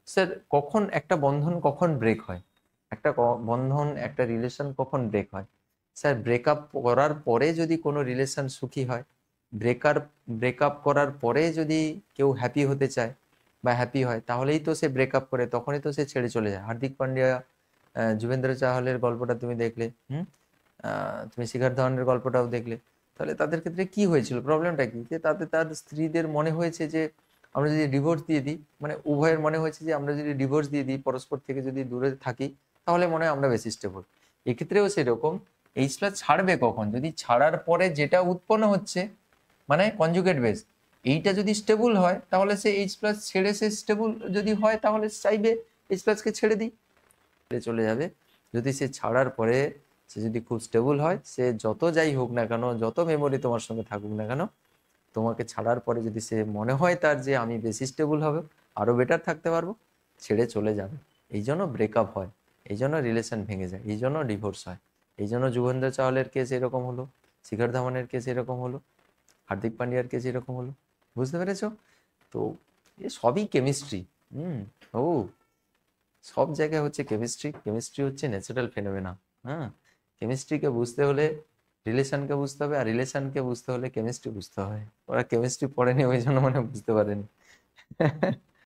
Sir কখন একটা বন্ধন কখন ব্রেক হয়, একটা বন্ধন একটা রিলেশন কখন ব্রেক হয়? স্যার ব্রেকআপ করার পরে যদি কোনো রিলেশন সুখী হয়, ব্রেকআপ করার পরে যদি কেউ হ্যাপি হতে চায় বা হ্যাপি হয়, তাহলেই তো সে ব্রেকআপ করে, তখনই তো সে ছেড়ে চলে যায়। হার্দিক পান্ডিয়া, যুবেন্দ্র চাহালের গল্পটা তুমি দেখলে, তুমি শিখর ধাওয়ানের গল্পটাও দেখলে। তাহলে তাদের ক্ষেত্রে কি হয়েছিল, প্রবলেমটা কি? যে তাতে তার স্ত্রীদের মনে হয়েছে যে আমরা যদি ডিভোর্স দিয়ে দিই, মানে উভয়ের মনে হয়েছে যে আমরা যদি ডিভোর্স দিয়ে দিই, পরস্পর থেকে যদি দূরে থাকি, তাহলে মনে হয় আমরা বেশি স্টেবল। এক্ষেত্রেও সেরকম, এইচ প্লাস ছাড়বে কখন? যদি ছাড়ার পরে যেটা উৎপন্ন হচ্ছে, মানে কনজুগেট বেস, এইটা যদি স্টেবল হয়, তাহলে সে এইচ প্লাস ছেড়ে, সে স্টেবল যদি হয় তাহলে চাইবে এইচ প্লাসকে ছেড়ে দিই, চলে যাবে। যদি সে ছাড়ার পরে সে যদি খুব স্টেবল হয়, সে যত যাই হোক না কেন, যত মেমোরি তোমার সঙ্গে থাকুক না কেন, তোমাকে ছাড়ার পরে যদি সে মনে হয় তার যে আমি বেশি স্টেবল হবে, আরো বেটার থাকতে পারবো, ছেড়ে চলে যাবে। এই জন্য ব্রেকআপ হয়, এই জন্য রিলেশন ভেঙে যায়, এই জন্য ডিভোর্স হয়। এই জন্য যুগেন্দ্র চাওয়ালের কেস এরকম হলো, শিখর ধাওয়ানের কেস এরকম হলো, হার্দিক পান্ডিয়ার কেস এরকম হলো। বুঝতে পেরেছো? তো এ সবই কেমিস্ট্রি। হুম। ও, সব জায়গায় হচ্ছে কেমিস্ট্রি, কেমিস্ট্রি হচ্ছে ন্যাচারাল ফেনোমেনা। হ্যাঁ, কেমিস্ট্রিকে বুঝতে হলে রিলেশনকে বুঝতে হবে, আর রিলেশনকে বুঝতে হলে কেমিস্ট্রি বুঝতে হবে। ওরা কেমিস্ট্রি পড়েনি, ওই জন্য মানে বুঝতে পারেনি।